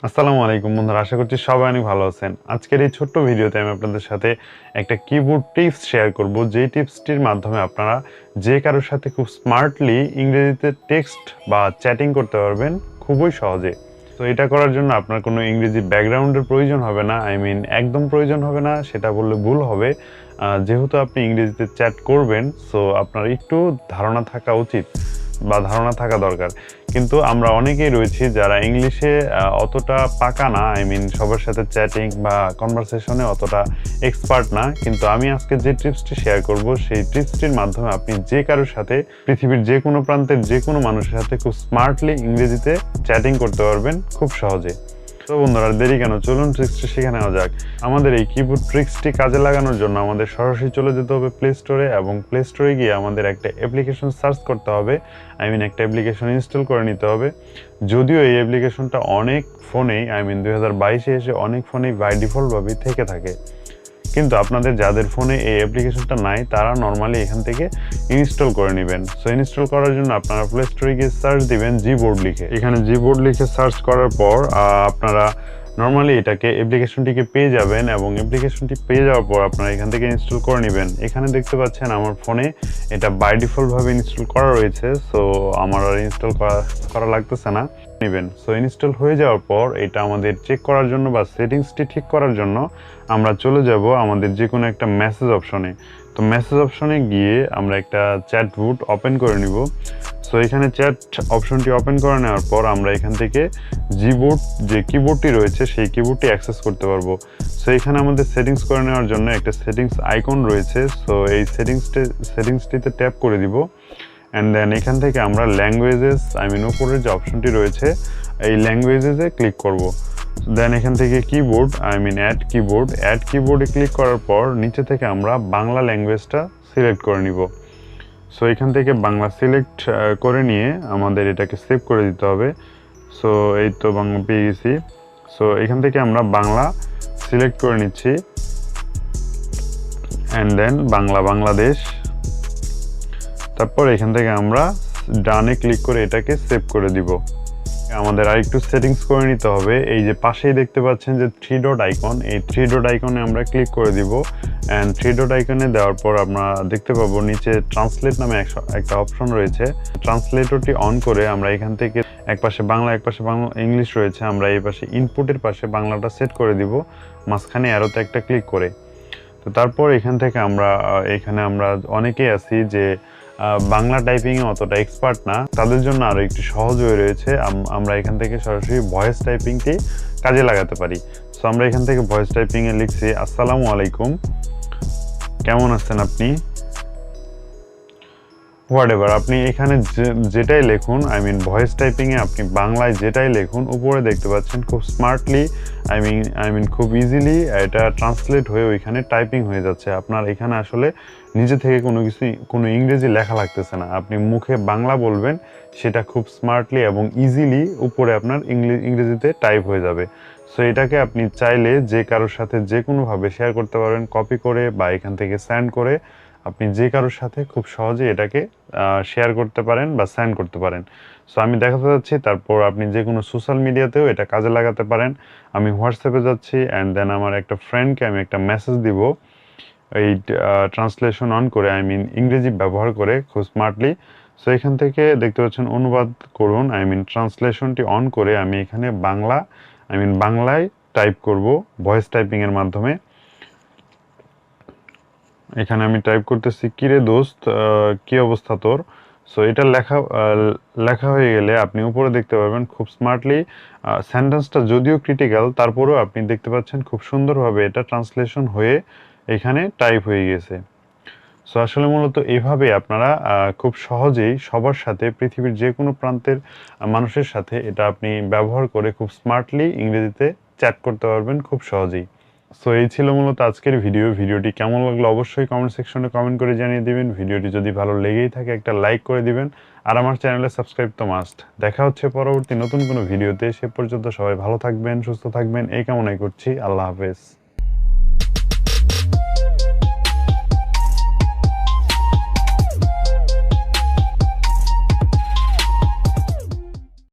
আসসালামু আলাইকুম বন্ধুরা, আশা করছি সবাই অনেক ভালো আছেন। আজকের এই ছোট্ট ভিডিওতে আমি আপনাদের সাথে একটা কিবোর্ড টিপস শেয়ার করব, যে টিপসটির মাধ্যমে আপনারা যে কারোর সাথে খুব স্মার্টলি ইংরেজিতে টেক্সট বা চ্যাটিং করতে পারবেন খুবই সহজে। তো এটা করার জন্য আপনার কোনো ইংরেজি ব্যাকগ্রাউন্ডের প্রয়োজন হবে না, একদম প্রয়োজন হবে না, সেটা বললে ভুল হবে। যেহেতু আপনি ইংরেজিতে চ্যাট করবেন, সো আপনার একটু ধারণা থাকা উচিত বা ধারণা থাকা দরকার। কিন্তু আমরা অনেকেই রয়েছি যারা ইংলিশে অতটা পাকা না, সবার সাথে চ্যাটিং বা কনভারসেশনে অতটা এক্সপার্ট না। কিন্তু আমি আজকে যে টিপসটি শেয়ার করব, সেই টিপসটির মাধ্যমে আপনি যে কারোর সাথে, পৃথিবীর যে কোনো প্রান্তের যে কোনো মানুষের সাথে খুব স্মার্টলি ইংরেজিতে চ্যাটিং করতে পারবেন খুব সহজে। তো বন্ধুরা, দেরি কেন, চলুন ট্রিক্সটি শিখে নেওয়া যাক। আমাদের এই কিবোর্ড ট্রিক্সটি কাজে লাগানোর জন্য আমাদের সরাসরি চলে যেতে হবে প্লে স্টোরে, এবং প্লে স্টোরে গিয়ে আমাদের একটা অ্যাপ্লিকেশন সার্চ করতে হবে। একটা অ্যাপ্লিকেশন ইনস্টল করে নিতে হবে। যদিও এই অ্যাপ্লিকেশনটা অনেক ফোনেই 2022-এ এসে অনেক ফোনেই বাই ডিফল্টভাবেই থেকে থাকে, কিন্তু আপনাদের যাদের ফোনে এই অ্যাপ্লিকেশনটা নাই তারা নর্মালি এখান থেকে ইনস্টল করে নেবেন। সো ইনস্টল করার জন্য আপনারা প্লে স্টোরে গিয়ে সার্চ দিবেন জিবোর্ড লিখে। এখানে জিবোর্ড লিখে সার্চ করার পর আপনারা নর্মালি অ্যাপ্লিকেশনটিকে পেয়ে যাবেন, এবং অ্যাপ্লিকেশনটি পেয়ে যাওয়ার পর আপনারা এখান থেকে ইনস্টল করে নেবেন। এখানে দেখতে পাচ্ছেন আমার ফোনে এটা বাই ডিফল্টভাবে ইনস্টল করা রয়েছে, সো আমার আর ইনস্টল করা লাগতেছে না। নেবেন। সো ইনস্টল হয়ে যাওয়ার পর এটা আমাদের চেক করার জন্য বা সেটিংসটি ঠিক করার জন্য আমরা চলে যাব আমাদের যে কোনো একটা মেসেজ অপশনে। তো মেসেজ অপশনে গিয়ে আমরা একটা চ্যাট বুট ওপেন করে নিব। সো এখানে চ্যাট অপশনটি ওপেন করে নেওয়ার পর আমরা এখান থেকে যে কিবোর্ডটি রয়েছে সেই কিবোর্ডটি অ্যাক্সেস করতে পারবো। সো এখানে আমাদের সেটিংস করে নেওয়ার জন্য একটা সেটিংস আইকন রয়েছে। সো এই সেটিংসটিতে ট্যাপ করে দিব, অ্যান্ড দেন এখান থেকে আমরা ল্যাঙ্গুয়েজেস উপরের যে অপশনটি রয়েছে এই ল্যাঙ্গুয়েজেসে ক্লিক করব। দেন এখান থেকে কিবোর্ড অ্যাড কিবোর্ডে ক্লিক করার পর নিচে থেকে আমরা বাংলা ল্যাঙ্গুয়েজটা সিলেক্ট করে নিব। সো এখান থেকে বাংলা সিলেক্ট করে নিয়ে আমাদের এটাকে সেভ করে দিতে হবে। সো এই তো বাংলা পেয়ে গেছি। সো এখান থেকে আমরা বাংলা সিলেক্ট করে নিচ্ছি, অ্যান্ড দেন বাংলাদেশ। তারপর এখান থেকে আমরা ডানে ক্লিক করে এটাকে সেভ করে দিব। আমাদের আরেকটু সেটিংস করে নিতে হবে। এই যে পাশেই দেখতে পাচ্ছেন যে থ্রি ডট আইকন, এই থ্রি ডট আইকনে আমরা ক্লিক করে দিব, অ্যান্ড থ্রি ডট আইকনে দেওয়ার পর আমরা দেখতে পাবো নিচে ট্রান্সলেট নামে একটা অপশন রয়েছে। ট্রান্সলেটরটি অন করে আমরা এখান থেকে একপাশে বাংলা ইংলিশ রয়েছে, আমরা এই পাশে ইনপুটের পাশে বাংলাটা সেট করে দিব মাঝখানে অ্যারোতে একটা ক্লিক করে। তো তারপর এখানে আমরা অনেকেই আছি যে বাংলা টাইপিংয়ে অতটা এক্সপার্ট না, তাদের জন্য আরও একটু সহজ হয়ে রয়েছে। আমরা এখান থেকে সরাসরি ভয়েস টাইপিংটি কাজে লাগাতে পারি। সো আমরা এখান থেকে ভয়েস টাইপিংয়ে লিখছি, আসসালামু আলাইকুম, কেমন আছেন আপনি, হোয়াটএভার। আপনি এখানে যেটাই লিখুন, ভয়েস টাইপিংয়ে আপনি বাংলায় যেটাই লিখুন, উপরে দেখতে পাচ্ছেন খুব স্মার্টলি খুব ইজিলি এটা ট্রান্সলেট হয়ে ওইখানে টাইপিং হয়ে যাচ্ছে। আপনার এখানে আসলে নিজে থেকে কোনো ইংরেজি লেখা লাগতেছে না, আপনি মুখে বাংলা বলবেন, সেটা খুব স্মার্টলি এবং ইজিলি উপরে আপনার ইংরেজিতে টাইপ হয়ে যাবে। সো এটাকে আপনি চাইলে যে কারোর সাথে যে কোনোভাবে শেয়ার করতে পারবেন, কপি করে বা এখান থেকে সেন্ড করে আপনি যে কারোর সাথে খুব সহজে এটাকে শেয়ার করতে পারেন বা সেন্ড করতে পারেন। সো আমি দেখাতে যাচ্ছি, তারপর আপনি যে কোনো সোশ্যাল মিডিয়াতেও এটা কাজে লাগাতে পারেন। আমি হোয়াটসঅ্যাপে যাচ্ছি, অ্যান্ড দেন আমার একটা ফ্রেন্ডকে আমি একটা মেসেজ দিব এই ট্রান্সলেশন অন করে, ইংরেজি ব্যবহার করে খুব স্মার্টলি। সো এখান থেকে দেখতে পাচ্ছেন অনুবাদ করুন, ট্রান্সলেশনটি অন করে আমি এখানে বাংলায় টাইপ করব ভয়েস টাইপিংয়ের মাধ্যমে। এখানে আমি টাইপ করতেছি, কিরে দোস্ত, কি অবস্থা তোর। সো এটা লেখা হয়ে গেলে আপনি উপরে দেখতে পারবেন খুব স্মার্টলি সেন্টেন্সটা যদিও ক্রিটিক্যাল, তারপরেও আপনি দেখতে পাচ্ছেন খুব সুন্দরভাবে এটা ট্রান্সলেশন হয়ে এখানে টাইপ হয়ে গেছে। সো আসলে মূলত এভাবে আপনারা খুব সহজেই সবার সাথে, পৃথিবীর যে কোনো প্রান্তের মানুষের সাথে এটা আপনি ব্যবহার করে খুব স্মার্টলি ইংরেজিতে চ্যাট করতে পারবেন খুব সহজেই। সো এই ছিল মূলত আজকের ভিডিওটি কেমন লাগলো অবশ্যই কমেন্ট সেকশনে কমেন্ট করে জানিয়ে দিবেন। ভিডিওটি যদি ভালো লেগেই থাকে একটা লাইক করে দিবেন, আর আমার চ্যানেলে সাবস্ক্রাইব তো মাস্ট। দেখা হচ্ছে পরবর্তী নতুন কোনো ভিডিওতে। সে পর্যন্ত সবাই ভালো থাকবেন, সুস্থ থাকবেন এই কামনাই করছি। আল্লাহ হাফেজ।